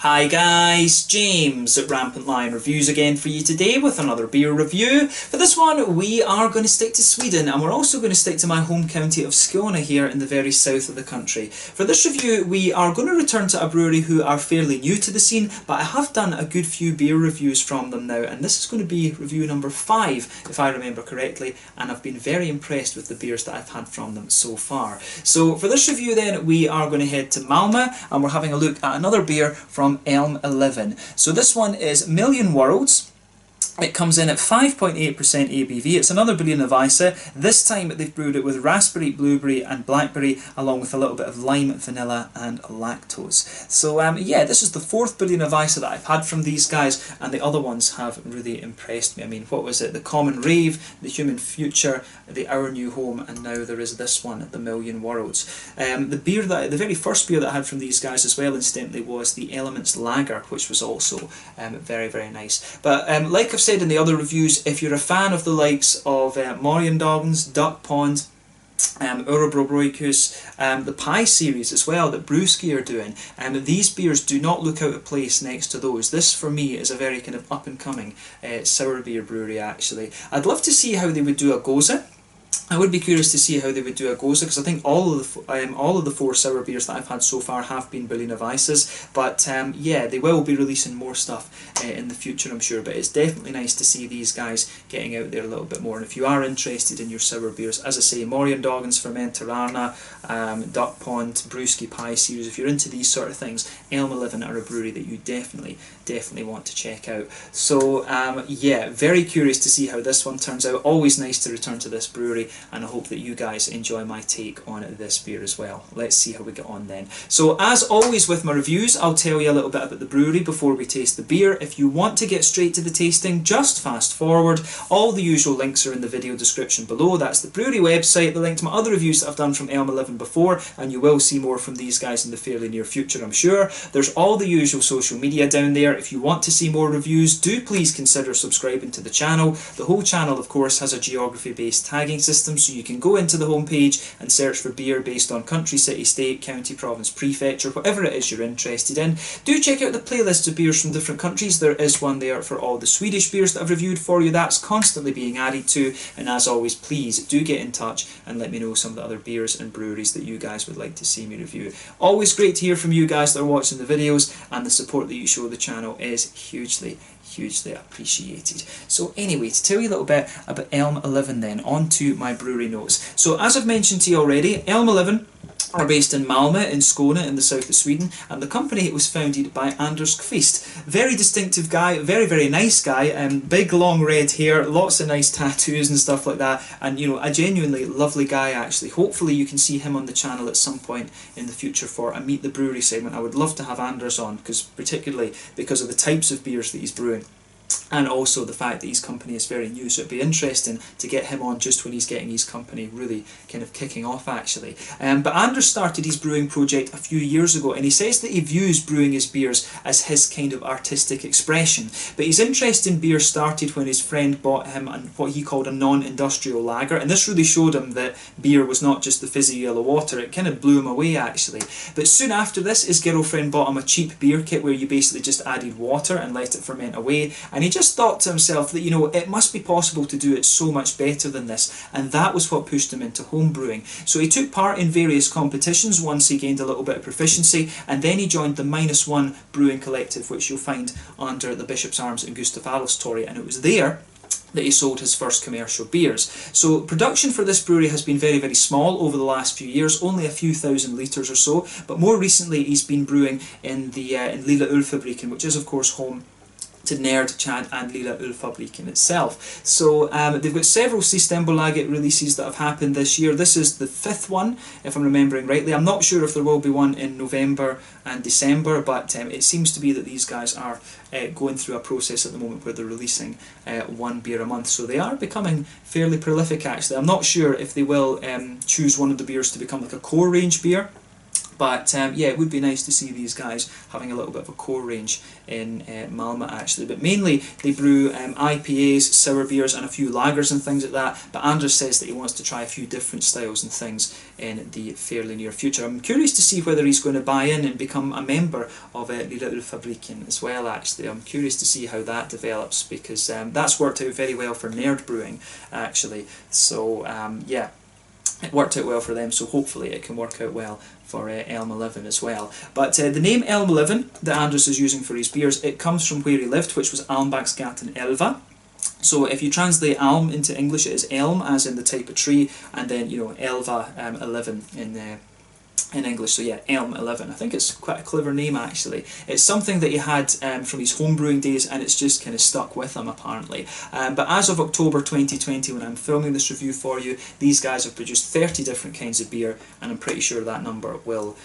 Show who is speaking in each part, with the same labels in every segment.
Speaker 1: Hi guys, James at RampantLionReviews again for you today with another beer review. For this one we are going to stick to Sweden, and we're also going to stick to my home county of Skåne here in the very south of the country. For this review we are going to return to a brewery who are fairly new to the scene, but I have done a good few beer reviews from them now, and this is going to be review number 5 if I remember correctly, and I've been very impressed with the beers that I've had from them so far. So for this review then we are going to head to Malmö, and we're having a look at another beer from Elmeleven. So this one is Million Worlds. It comes in at 5.8% ABV. It's another Berliner Weisse. This time they've brewed it with raspberry, blueberry and blackberry, along with a little bit of lime, vanilla and lactose. So yeah, this is the 4th Berliner Weisse that I've had from these guys, and the other ones have really impressed me. I mean, what was it? The Common Rave, the Human Future, the Our New Home, and now there is this one, the Million Worlds. The very first beer that I had from these guys as well, incidentally, was the Elements Lager, which was also very, very nice. But like I've said in the other reviews, if you're a fan of the likes of Morgendagens, Duck Pond, Urobrobrojkus, the Pie series as well that Brewski are doing, these beers do not look out of place next to those. This for me is a very kind of up and coming sour beer brewery actually. I'd love to see how they would do a Gose. I would be curious to see how they would do a Gose, because I think all of the 4 sour beers that I've had so far have been Berliner Weisses, but yeah, they will be releasing more stuff in the future, I'm sure. But it's definitely nice to see these guys getting out there a little bit more. And if you are interested in your sour beers, as I say, Morgendagens, Fermentarana, Duck Pond, Brewski Pie series, if you're into these sort of things, Elmeleven are a brewery that you definitely want to check out. So yeah, very curious to see how this one turns out. Always nice to return to this brewery, and I hope that you guys enjoy my take on this beer as well. Let's see how we get on then. So as always with my reviews, I'll tell you a little bit about the brewery before we taste the beer. If you want to get straight to the tasting, just fast forward. All the usual links are in the video description below. That's the brewery website, the link to my other reviews that I've done from Elmeleven before, and you will see more from these guys in the fairly near future, I'm sure. There's all the usual social media down there. If you want to see more reviews, do please consider subscribing to the channel. The whole channel, of course, has a geography-based tagging system, so you can go into the homepage and search for beer based on country, city, state, county, province, prefecture, whatever it is you're interested in. Do check out the playlists of beers from different countries. There is one there for all the Swedish beers that I've reviewed for you. That's constantly being added to, and as always, please do get in touch and let me know some of the other beers and breweries that you guys would like to see me review. Always great to hear from you guys that are watching the videos, and the support that you show the channel is hugely appreciated. So anyway, to tell you a little bit about Elmeleven then, on to my brewery notes. So as I've mentioned to you already, Elmeleven are based in Malmö in Skåne in the south of Sweden, and the company was founded by Anders Kvist. Very distinctive guy, very nice guy, big long red hair, lots of nice tattoos and stuff like that, and you know, a genuinely lovely guy actually. Hopefully you can see him on the channel at some point in the future for a Meet the Brewery segment. I would love to have Anders on, particularly because of the types of beers that he's brewing, and also the fact that his company is very new, so it'd be interesting to get him on just when he's getting his company really kind of kicking off actually. But Anders started his brewing project a few years ago, and he says that he views brewing his beers as his kind of artistic expression. But his interest in beer started when his friend bought him what he called a non-industrial lager, and this really showed him that beer was not just the fizzy yellow water. It kind of blew him away actually. But soon after this, his girlfriend bought him a cheap beer kit where you basically just added water and let it ferment away, and he just thought to himself that, you know, it must be possible to do it so much better than this, and that was what pushed him into home brewing. So he took part in various competitions once he gained a little bit of proficiency, and then he joined the -1 Brewing Collective, which you'll find under the Bishop's Arms and Gustav Adolfs Torg, and it was there that he sold his first commercial beers. So production for this brewery has been very small over the last few years, only a few thousand litres or so, but more recently he's been brewing in the in Lilla Ölfabriken, which is of course home to Nerd, Chad and Lilla Ölfabriken itself. So they've got several Systembolaget releases that have happened this year. This is the 5th one, if I'm remembering rightly. I'm not sure if there will be one in November and December, but it seems to be that these guys are going through a process at the moment where they're releasing one beer a month. So they are becoming fairly prolific actually. I'm not sure if they will choose one of the beers to become like a core range beer, But yeah, it would be nice to see these guys having a little bit of a core range in Malmö actually. But mainly they brew IPAs, sour beers and a few lagers and things like that. But Anders says that he wants to try a few different styles and things in the fairly near future. I'm curious to see whether he's going to buy in and become a member of Fabriken as well actually. I'm curious to see how that develops, because that's worked out very well for Nerd Brewing actually. So yeah, it worked out well for them, so hopefully it can work out well for Elmeleven as well. But the name Elmeleven that Anders is using for his beers, it comes from where he lived, which was Almbacksgaten 11. So if you translate Alm into English, it is elm, as in the type of tree, and then, you know, Elva, 11 in English. So yeah, Elmeleven. I think it's quite a clever name actually. It's something that he had from his homebrewing days, and it's just kind of stuck with him apparently. But as of October 2020, when I'm filming this review for you, these guys have produced 30 different kinds of beer, and I'm pretty sure that number will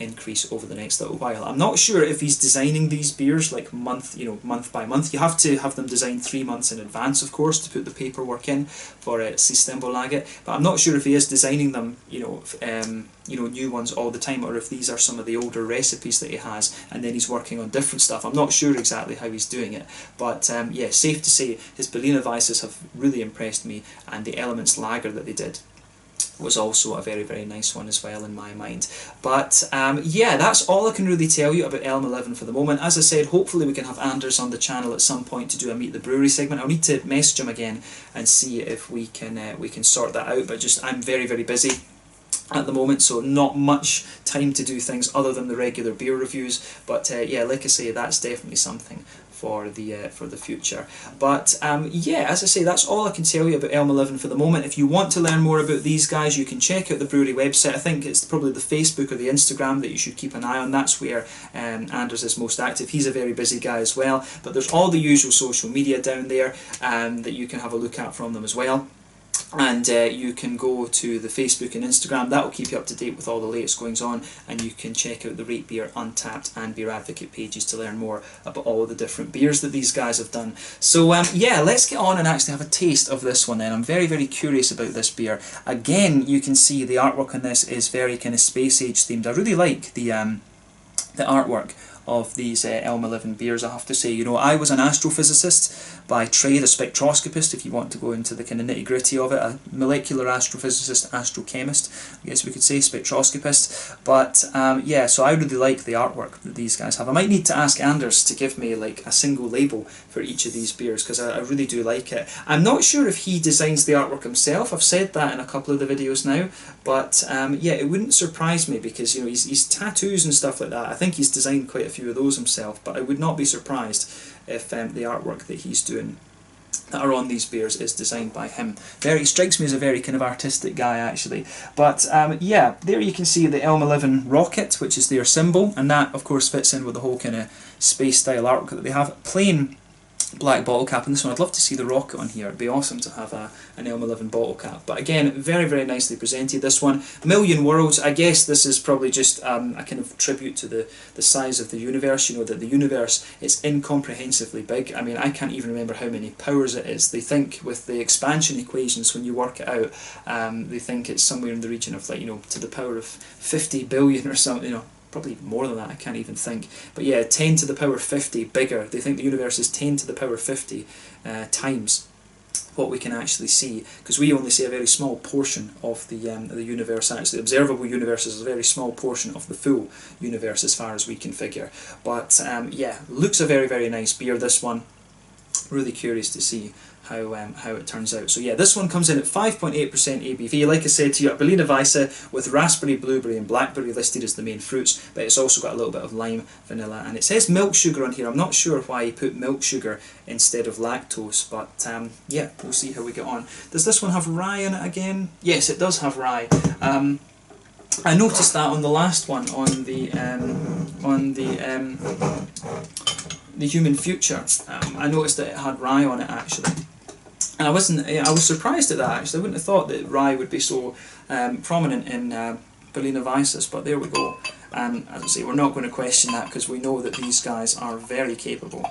Speaker 1: increase over the next little while. I'm not sure if he's designing these beers like month by month. You have to have them designed 3 months in advance, of course, to put the paperwork in for Systembolaget. But I'm not sure if he is designing them, new ones all the time, or if these are some of the older recipes that he has, and then he's working on different stuff. I'm not sure exactly how he's doing it, but yeah, safe to say his Berliner Weisses have really impressed me, and the Elements Lager that they did was also a very, very nice one as well in my mind. But yeah, that's all I can really tell you about Elmeleven for the moment. As I said, hopefully we can have Anders on the channel at some point to do a Meet the Brewery segment. I'll need to message him again and see if we can sort that out, but just I'm very, very busy at the moment, so not much time to do things other than the regular beer reviews. But yeah, like I say, that's definitely something for the future. But yeah, as I say, that's all I can tell you about Elmeleven for the moment. If you want to learn more about these guys, you can check out the brewery website. I think it's probably the Facebook or the Instagram that you should keep an eye on. That's where Anders is most active. He's a very busy guy as well, but there's all the usual social media down there that you can have a look at from them as well. And you can go to the Facebook and Instagram. That will keep you up to date with all the latest goings on, and you can check out the Rate Beer, Untappd and Beer Advocate pages to learn more about all the different beers that these guys have done. So yeah, let's get on and actually have a taste of this one then. I'm very, very curious about this beer. Again, you can see the artwork on this is very kind of space age themed. I really like the artwork of these Elmeleven beers, I have to say. You know, I was an astrophysicist by trade, a spectroscopist, if you want to go into the kind of nitty gritty of it, a molecular astrophysicist, astrochemist, I guess we could say, spectroscopist. But yeah, so I really like the artwork that these guys have. I might need to ask Anders to give me like a single label for each of these beers, because I really do like it. I'm not sure if he designs the artwork himself. I've said that in a couple of the videos now, but yeah, it wouldn't surprise me, because you know, he's tattoos and stuff like that. I think he's designed quite a few of those himself, but I would not be surprised if the artwork that he's doing that are on these beers is designed by him. He strikes me as a very kind of artistic guy actually. But yeah, there you can see the Elmeleven rocket, which is their symbol, and that of course fits in with the whole kind of space style artwork that they have. Plain black bottle cap on this one. I'd love to see the rocket on here. It'd be awesome to have an Elmeleven bottle cap. But again, very, very nicely presented, this one. Million Worlds, I guess this is probably just a kind of tribute to the size of the universe. You know, that the universe is incomprehensibly big. I mean, I can't even remember how many powers it is. They think with the expansion equations, when you work it out, they think it's somewhere in the region of, like, you know, to the power of 50 billion or something, you know. Probably more than that, I can't even think. But yeah, 10 to the power 50, bigger. They think the universe is 10 to the power 50 times what we can actually see, because we only see a very small portion of the universe. Actually, the observable universe is a very small portion of the full universe as far as we can figure. But yeah, looks a very, very nice beer, this one. Really curious to see how it turns out. So yeah, this one comes in at 5.8% ABV. Like I said to you, a Berliner Weisse with raspberry, blueberry and blackberry listed as the main fruits, but it's also got a little bit of lime, vanilla, and it says milk sugar on here. I'm not sure why he put milk sugar instead of lactose, but yeah, we'll see how we get on. Does this one have rye in it again? Yes, it does have rye. I noticed that on the last one, on the Human Future. I noticed that it had rye on it actually. And I was surprised at that actually. I wouldn't have thought that rye would be so prominent in Berliner Weisses, but there we go. And as I say, we're not going to question that, because we know that these guys are very capable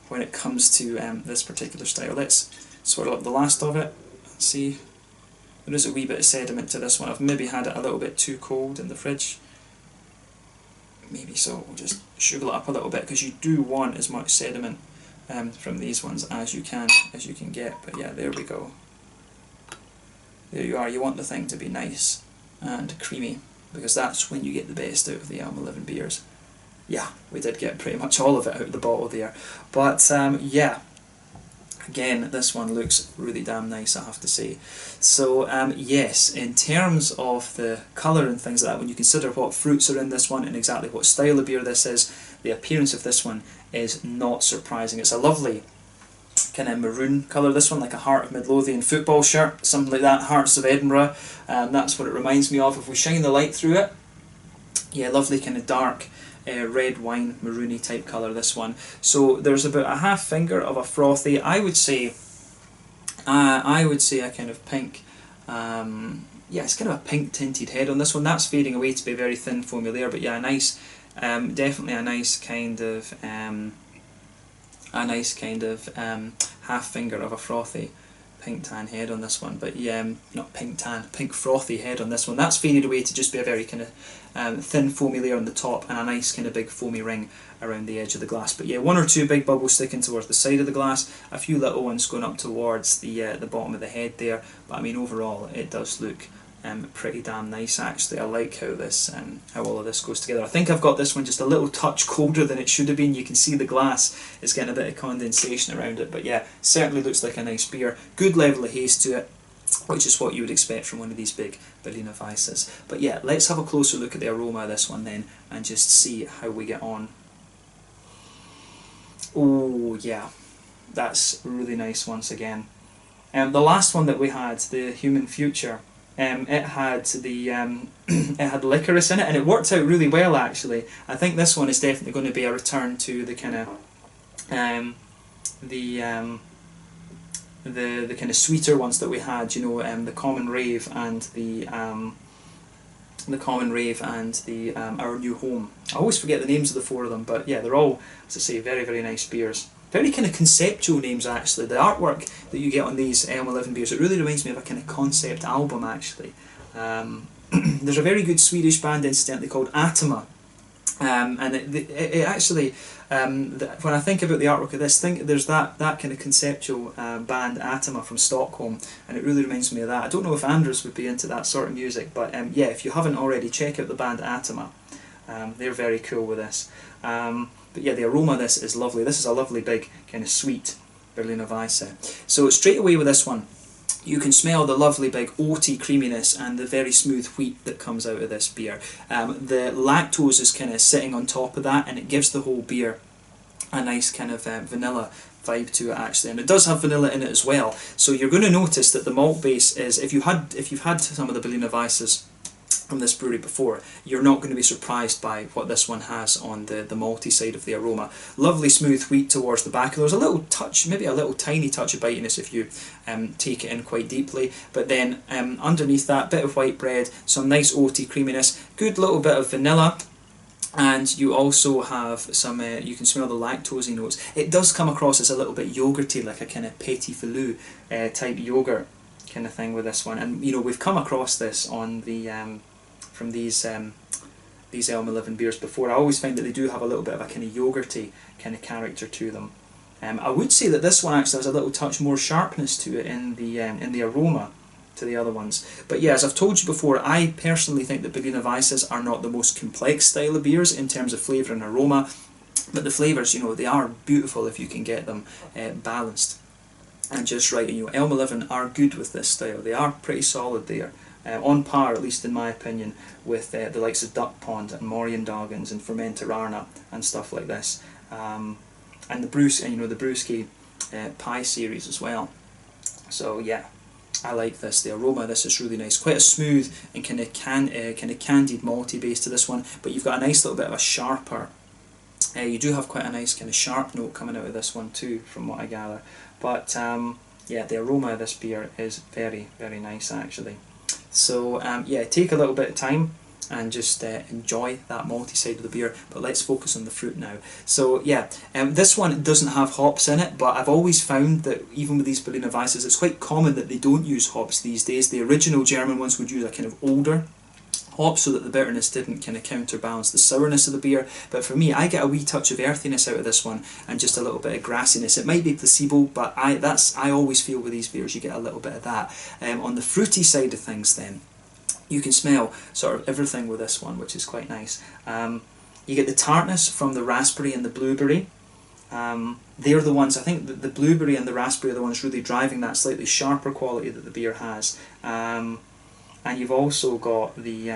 Speaker 1: when it comes to this particular style. Let's swirl up the last of it. Let's see. There is a wee bit of sediment to this one. I've maybe had it a little bit too cold in the fridge. maybe so. We'll just sugar it up a little bit because you do want as much sediment from these ones as you can get. But yeah, there we go. There you are. You want the thing to be nice and creamy because that's when you get the best out of the Elmeleven beers. Yeah, we did get pretty much all of it out of the bottle there. But yeah, again, this one looks really damn nice, I have to say. So yes, in terms of the colour and things like that, when you consider what fruits are in this one and exactly what style of beer this is, the appearance of this one is not surprising. It's a lovely kind of maroon colour, this one, like a Heart of Midlothian football shirt, something like that, Hearts of Edinburgh. That's what it reminds me of. If we shine the light through it, yeah, lovely kind of dark red wine, maroony type colour, this one. So there's about a half finger of a frothy, I would say a kind of pink, yeah, it's kind of a pink tinted head on this one. That's fading away to be a very thin foamy layer, but yeah, a nice, definitely a nice kind of half finger of a frothy pink tan head on this one. But yeah, not pink tan, pink frothy head on this one. That's faded away to just be a very kind of thin foamy layer on the top and a nice kind of big foamy ring around the edge of the glass. But yeah, one or two big bubbles sticking towards the side of the glass, a few little ones going up towards the bottom of the head there. But I mean, overall, it does look pretty damn nice actually. I like how this, how all of this goes together. I think I've got this one just a little touch colder than it should have been. You can see the glass is getting a bit of condensation around it, but yeah, certainly looks like a nice beer. Good level of haze to it, which is what you would expect from one of these big Berliner Weisses. But yeah, let's have a closer look at the aroma of this one then and just see how we get on. Oh yeah, that's really nice once again. The last one that we had, the Human Future, it had the it had licorice in it, and it worked out really well actually. I think this one is definitely going to be a return to the kind of the kind of sweeter ones that we had, you know, the Common Rave and the Our New Home. I always forget the names of the four of them, but yeah, they're all, as I say, very, very nice beers. Very kind of conceptual names actually. The artwork that you get on these Elmeleven beers, it really reminds me of a kind of concept album actually. There's a very good Swedish band incidentally called Aroma, and it actually, when I think about the artwork of this, there's that kind of conceptual band Aroma from Stockholm, and it really reminds me of that. I don't know if Anders would be into that sort of music, but yeah, if you haven't already, check out the band Aroma. They're very cool with this. But yeah, the aroma of this is lovely. This is a lovely big kind of sweet Berliner Weisse. So straight away with this one, you can smell the lovely big oaty creaminess and the very smooth wheat that comes out of this beer. The lactose is kind of sitting on top of that, and it gives the whole beer a nice kind of vanilla vibe to it actually, and it does have vanilla in it as well. So you're going to notice that the malt base is, if you've had some of the Berliner Weisses from this brewery before, you're not going to be surprised by what this one has on the malty side of the aroma. Lovely smooth wheat towards the back. There's a little touch, maybe a little tiny touch of bitiness if you take it in quite deeply, but then underneath that, bit of white bread, some nice oaty creaminess, good little bit of vanilla, and you also have some, you can smell the lactosey notes. It does come across as a little bit yogurty, like a kind of petit filou type yogurt kind of thing with this one. And you know, we've come across this on the from these Elmeleven beers before. I always find that they do have a little bit of a kind of yogurty kind of character to them. I would say that this one actually has a little touch more sharpness to it in the aroma to the other ones. But yeah, as I've told you before, I personally think that Berliner Weisses are not the most complex style of beers in terms of flavour and aroma, but the flavours, you know, they are beautiful if you can get them balanced and just right. And you know, Elmeleven are good with this style. They are pretty solid there. On par, at least in my opinion, with the likes of Duck Pond and Morgendagens and Fermenter Arna and stuff like this, and the Brewski Pie series as well. So yeah, I like this. The aroma of this is really nice. Quite a smooth and kind of candied malty base to this one, but you've got a nice little bit of a sharper. You do have quite a nice kind of sharp note coming out of this one too, from what I gather. But yeah, the aroma of this beer is very, very nice actually. So yeah, take a little bit of time and just enjoy that malty side of the beer, but let's focus on the fruit now. So yeah, this one doesn't have hops in it, but I've always found that even with these Berliner Weisses, it's quite common that they don't use hops these days. The original German ones would use a kind of older hop so that the bitterness didn't kind of counterbalance the sourness of the beer. But for me, I get a wee touch of earthiness out of this one and just a little bit of grassiness. It might be placebo, but I always feel with these beers you get a little bit of that. On the fruity side of things then, you can smell sort of everything with this one, which is quite nice. You get the tartness from the raspberry and the blueberry. They're the ones, I think the blueberry and the raspberry are the ones really driving that slightly sharper quality that the beer has. And you've also got the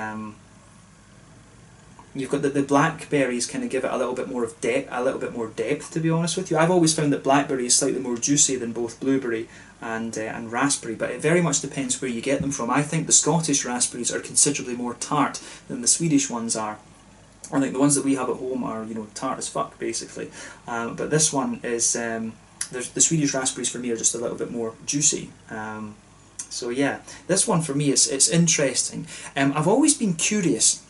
Speaker 1: blackberries kind of give it a little bit more of depth, to be honest with you. I've always found that blackberry is slightly more juicy than both blueberry and raspberry, but it very much depends where you get them from. I think the Scottish raspberries are considerably more tart than the Swedish ones are. I think the ones that we have at home are, you know, tart as fuck, basically. But this one is, the Swedish raspberries for me are just a little bit more juicy. So yeah, this one for me, it's interesting. I've always been curious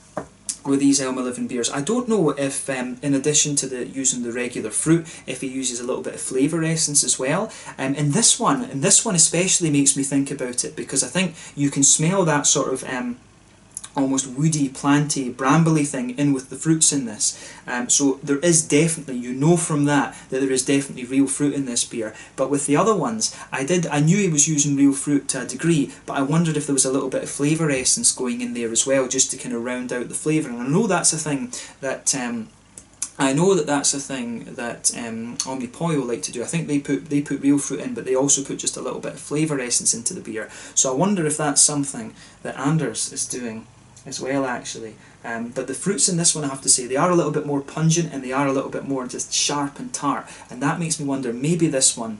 Speaker 1: with these Elmeleven beers. I don't know if, in addition to using the regular fruit, if he uses a little bit of flavour essence as well. And this one especially makes me think about it, because I think you can smell that sort of almost woody, planty, brambly thing in with the fruits in this. So there is definitely, you know from that there is definitely real fruit in this beer. But with the other ones, I knew he was using real fruit to a degree, but I wondered if there was a little bit of flavour essence going in there as well, just to kind of round out the flavour. And I know that's a thing that that's a thing that Omnipoyo like to do. I think they put real fruit in, but they also put just a little bit of flavour essence into the beer. So I wonder if that's something that Anders is doing as well, actually. But the fruits in this one, I have to say, they are a little bit more pungent, and they are a little bit more just sharp and tart, and that makes me wonder, maybe this one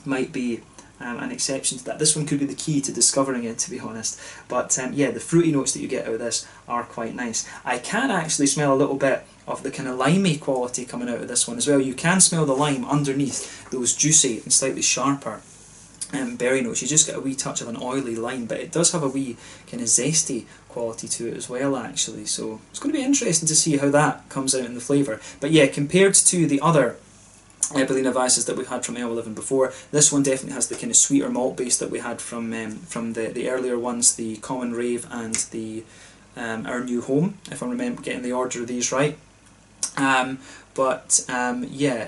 Speaker 1: might be an exception to that. This one could be the key to discovering it, to be honest. But yeah, the fruity notes that you get out of this are quite nice. I can actually smell a little bit of the kind of limey quality coming out of this one as well. You can smell the lime underneath those juicy and slightly sharper berry notes. You just get a wee touch of an oily lime, but it does have a wee kind of zesty quality to it as well, actually. So it's going to be interesting to see how that comes out in the flavour. But yeah, compared to the other Berliner Weisses that we've had from Elmeleven before, this one definitely has the kind of sweeter malt base that we had from the earlier ones, the Common Rave and the Our New Home, if I remember getting the order of these right. Yeah,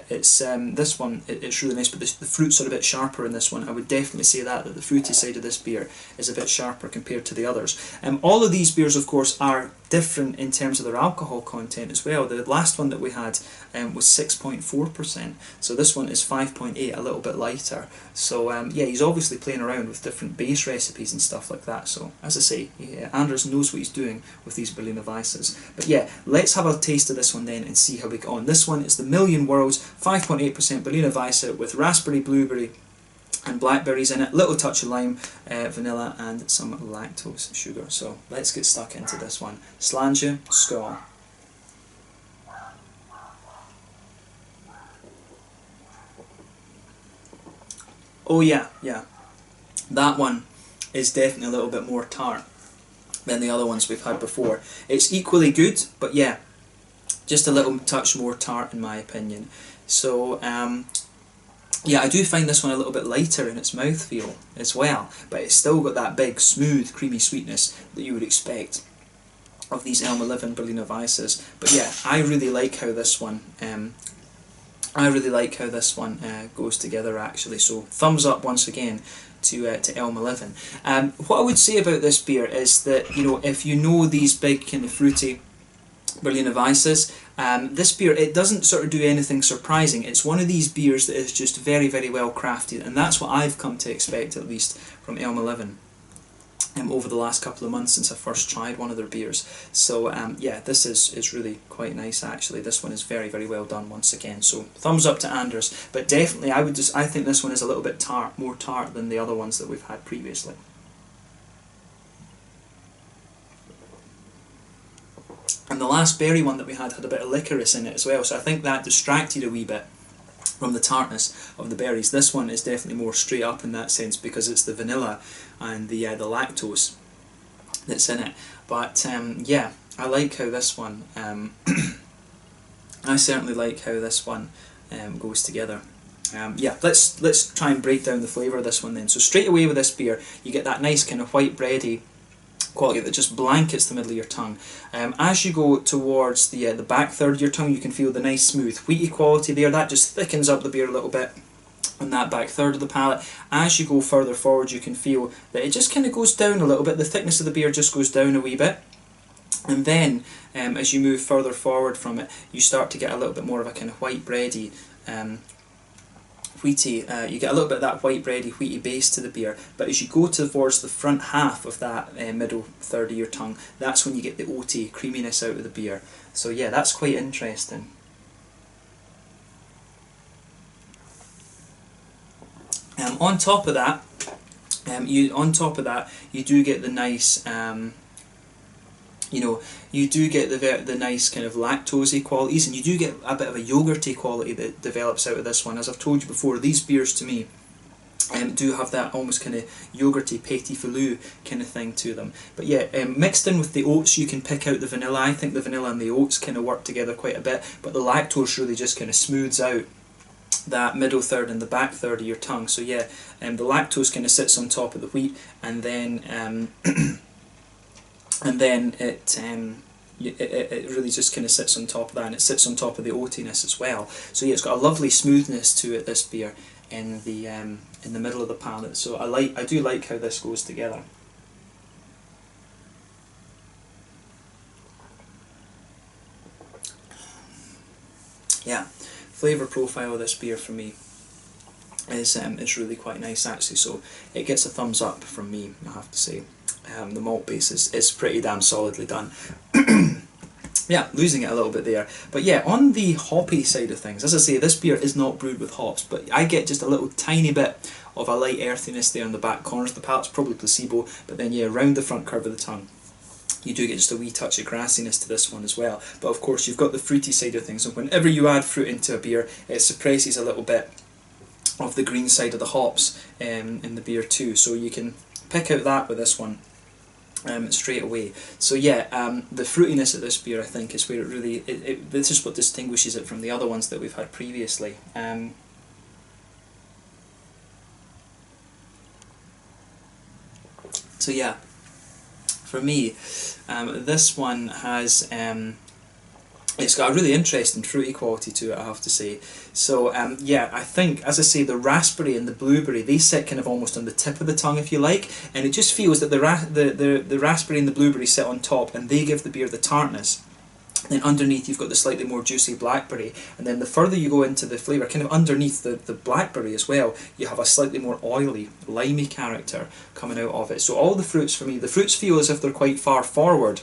Speaker 1: it's this one, it's really nice, but the fruits are a bit sharper in this one. I would definitely say that the fruity side of this beer is a bit sharper compared to the others. All of these beers, of course, are different in terms of their alcohol content as well. The last one that we had was 6.4%, so this one is 5.8, a little bit lighter. So yeah, he's obviously playing around with different base recipes and stuff like that. So as I say, yeah, Anders knows what he's doing with these Berliner Weisses. But yeah, let's have a taste of this one then and see how we get on. This one is the Million Worlds 5.8% Berliner Weisse with raspberry, blueberry and blackberries in it, little touch of lime, vanilla and some lactose sugar. So let's get stuck into this one. Slange, skål. Oh yeah, that one is definitely a little bit more tart than the other ones we've had before. It's equally good, but yeah, just a little touch more tart in my opinion. So yeah, I do find this one a little bit lighter in its mouthfeel as well, but it's still got that big, smooth, creamy sweetness that you would expect of these Elmeleven Berliner Weisses. But yeah, I really like how this one goes together, actually. So thumbs up once again to Elmeleven. What I would say about this beer is that, you know, if you know these big kind of fruity Berliner Weisses, this beer, it doesn't sort of do anything surprising. It's one of these beers that is just very, very well crafted, and that's what I've come to expect, at least, from Elmeleven over the last couple of months since I first tried one of their beers. So yeah, this is really quite nice, actually. This one is very, very well done once again. So thumbs up to Anders, but definitely I think this one is a little bit more tart than the other ones that we've had previously. And the last berry one that we had a bit of licorice in it as well, so I think that distracted a wee bit from the tartness of the berries. This one is definitely more straight up in that sense, because it's the vanilla and the lactose that's in it. But yeah, I like how this one, I certainly like how this one goes together. Yeah, let's try and break down the flavour of this one then. So straight away with this beer, you get that nice kind of white bready quality that just blankets the middle of your tongue. As you go towards the back third of your tongue, you can feel the nice smooth wheaty quality there. That just thickens up the beer a little bit on that back third of the palate. As you go further forward, you can feel that it just kind of goes down a little bit. The thickness of the beer just goes down a wee bit. And then, as you move further forward from it, you start to get a little bit more of a kind of white bready, wheaty, you get a little bit of that white bready, wheaty base to the beer. But as you go towards the front half of that middle third of your tongue, that's when you get the oaty creaminess out of the beer. So yeah, that's quite interesting. On top of that, you do get the nice, you do get the nice kind of lactosey qualities, and you do get a bit of a yogurty quality that develops out of this one. As I've told you before, these beers to me do have that almost kind of yogurty, petit filou kind of thing to them. But yeah, mixed in with the oats, you can pick out the vanilla. I think the vanilla and the oats kind of work together quite a bit, but the lactose really just kind of smooths out that middle third and the back third of your tongue. So yeah, the lactose kind of sits on top of the wheat, and then it really just kind of sits on top of that, and it sits on top of the oatiness as well. So yeah, it's got a lovely smoothness to it, this beer, in the middle of the palate. So I do like how this goes together. Yeah, flavour profile of this beer for me is really quite nice actually. So it gets a thumbs up from me, I have to say. The malt base is pretty damn solidly done. Yeah, losing it a little bit there. But yeah, on the hoppy side of things, as I say, this beer is not brewed with hops, but I get just a little tiny bit of a light earthiness there on the back corners of the palate. It's probably placebo, but then yeah, around the front curve of the tongue, you do get just a wee touch of grassiness to this one as well. But of course, you've got the fruity side of things, and whenever you add fruit into a beer, it suppresses a little bit of the green side of the hops in the beer too. So you can pick out that with this one straight away. So yeah, the fruitiness of this beer, I think, is where it really, this is what distinguishes it from the other ones that we've had previously. So yeah, for me, this one has, it's got a really interesting fruity quality to it, I have to say. So yeah, I think, as I say, the raspberry and the blueberry, they sit kind of almost on the tip of the tongue, if you like, and it just feels that the raspberry and the blueberry sit on top, and they give the beer the tartness. Then underneath you've got the slightly more juicy blackberry, and then the further you go into the flavour, kind of underneath the blackberry as well, you have a slightly more oily, limey character coming out of it. So all the fruits, for me, the fruits feel as if they're quite far forward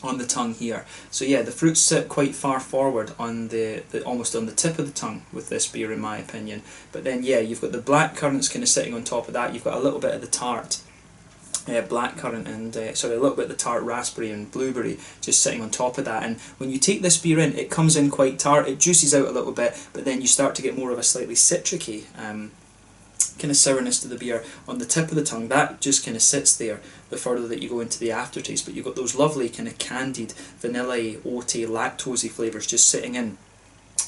Speaker 1: on the tongue here. So yeah, the fruits sit quite far forward on the almost on the tip of the tongue with this beer, in my opinion. But then yeah, you've got the black currants kind of sitting on top of that. You've got a little bit of the tart blackcurrant and sorry, a little bit of the tart raspberry and blueberry just sitting on top of that. And when you take this beer in, it comes in quite tart, it juices out a little bit, but then you start to get more of a slightly citricy kind of sourness to the beer on the tip of the tongue. That just kind of sits there the further that you go into the aftertaste, but you've got those lovely kind of candied, vanilla-y, oaty, lactosey flavours just sitting in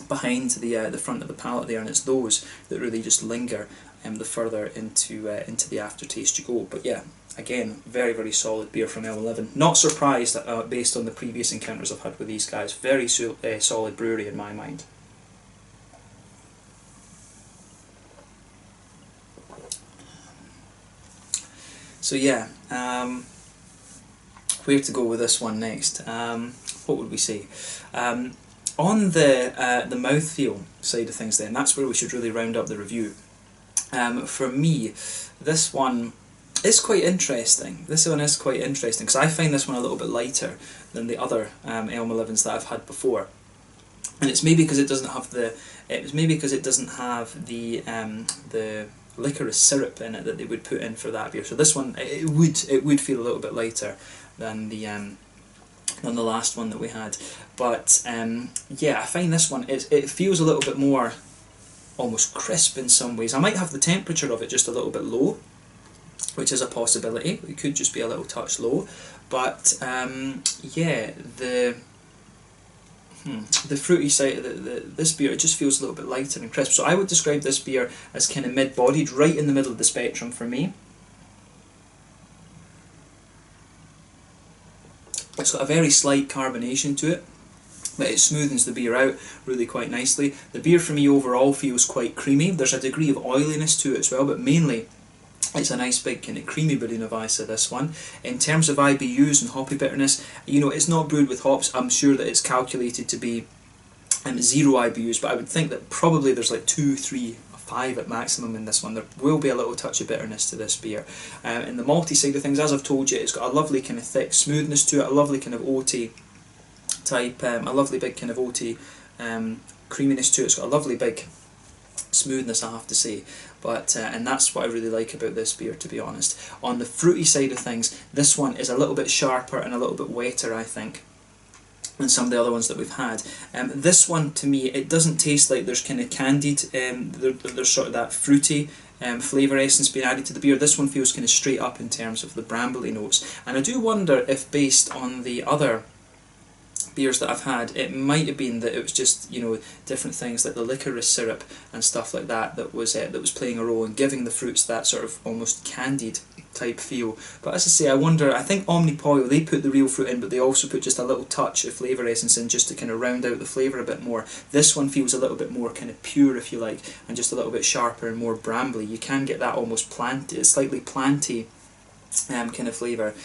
Speaker 1: behind the front of the palate there, and it's those that really just linger the further into the aftertaste you go. But yeah, again, very, very solid beer from Elmeleven. Not surprised based on the previous encounters I've had with these guys. Very solid brewery in my mind. So yeah, where to go with this one next? What would we say? On the mouthfeel side of things then, that's where we should really round up the review. For me, this one is quite interesting. This one is quite interesting because I find this one a little bit lighter than the other Elmelevens that I've had before, and it's maybe because it doesn't have the the licorice syrup in it that they would put in for that beer. So this one, it would feel a little bit lighter than the last one that we had. But yeah, I find this one it feels a little bit more almost crisp in some ways. I might have the temperature of it just a little bit low, which is a possibility. It could just be a little touch low, but yeah, the fruity side of this beer, it just feels a little bit lighter and crisp. So I would describe this beer as kind of mid-bodied, right in the middle of the spectrum for me. got a very slight carbonation to it, but it smoothens the beer out really quite nicely. The beer for me overall feels quite creamy. There's a degree of oiliness to it as well, but mainly it's a nice big kind of creamy Berliner Weisse, this one. In terms of IBUs and hoppy bitterness, you know, it's not brewed with hops. I'm sure that it's calculated to be 0 IBUs, but I would think that probably there's like 2, 3, 5 at maximum in this one. There will be a little touch of bitterness to this beer. In the malty side of things, as I've told you, it's got a lovely kind of thick smoothness to it, a lovely kind of oaty type, a lovely big kind of oaty creaminess to it. It's got a lovely big smoothness, I have to say, but and that's what I really like about this beer, to be honest. On the fruity side of things, this one is a little bit sharper and a little bit wetter, I think, than some of the other ones that we've had. This one, to me, it doesn't taste like there's kind of candied, there's sort of that fruity flavour essence being added to the beer. This one feels kind of straight up in terms of the brambly notes, and I do wonder if, based on the other beers that I've had, it might have been that it was just, you know, different things like the licorice syrup and stuff like that that was playing a role in giving the fruits that sort of almost candied type feel. But as I say, I wonder, I think Omnipollo, they put the real fruit in, but they also put just a little touch of flavour essence in just to kind of round out the flavour a bit more. This one feels a little bit more kind of pure, if you like, and just a little bit sharper and more brambly. You can get that almost slightly planty kind of flavour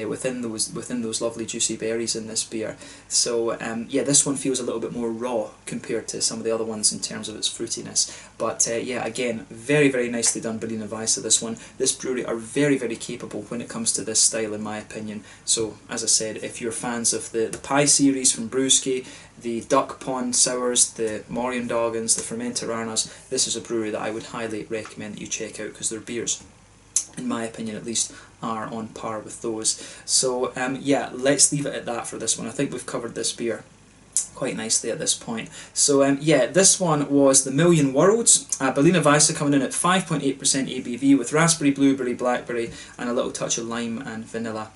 Speaker 1: within those lovely juicy berries in this beer. So yeah, this one feels a little bit more raw compared to some of the other ones in terms of its fruitiness. But yeah, again, very, very nicely done Berliner Weisse, this one. This brewery are very, very capable when it comes to this style, in my opinion. So as I said, if you're fans of the pie series from Brewski, the Duck Pond Sours, the Morgendagens, the Fermenter Arnas, this is a brewery that I would highly recommend that you check out, because their beers, in my opinion at least, are on par with those. So yeah, let's leave it at that for this one. I think we've covered this beer quite nicely at this point. So yeah, this one was the Million Worlds, Berliner Weisse, coming in at 5.8% ABV with raspberry, blueberry, blackberry, and a little touch of lime and vanilla,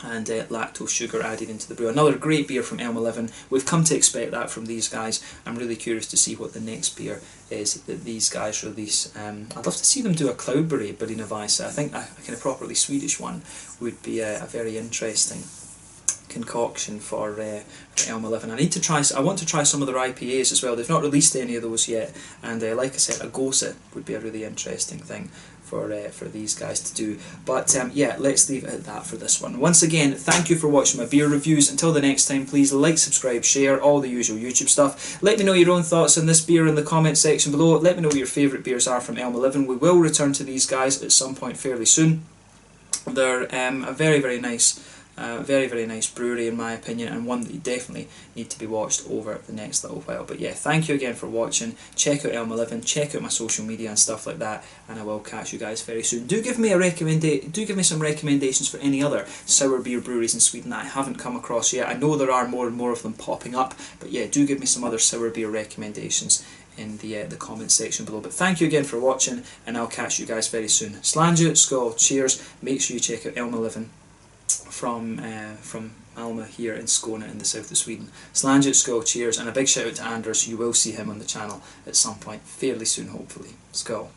Speaker 1: and lactose sugar added into the brew. Another great beer from Elmeleven. We've come to expect that from these guys. I'm really curious to see what the next beer is that these guys release. I'd love to see them do a Cloudberry Berliner Weisse. I think a kind of properly Swedish one would be a very interesting concoction for Elmeleven. I want to try some of their IPAs as well. They've not released any of those yet, and like I said, a Gose would be a really interesting thing for these guys to do. But yeah, let's leave it at that for this one. Once again, thank you for watching my beer reviews. Until the next time, please like, subscribe, share, all the usual YouTube stuff. Let me know your own thoughts on this beer in the comment section below. Let me know what your favourite beers are from Elmeleven. We will return to these guys at some point fairly soon. They're a very, very nice brewery, in my opinion, and one that you definitely need to be watched over the next little while. But yeah, thank you again for watching. Check out Elmeleven, check out my social media and stuff like that, and I will catch you guys very soon. Do give me some recommendations for any other sour beer breweries in Sweden that I haven't come across yet. I know there are more and more of them popping up, but yeah, do give me some other sour beer recommendations in the comment section below. But thank you again for watching, and I'll catch you guys very soon. Slange, skål, cheers. Make sure you check out Elmeleven from Malmö here in Skåne in the south of Sweden. Slange, skål, cheers, and a big shout out to Anders. You will see him on the channel at some point fairly soon, hopefully. Skål.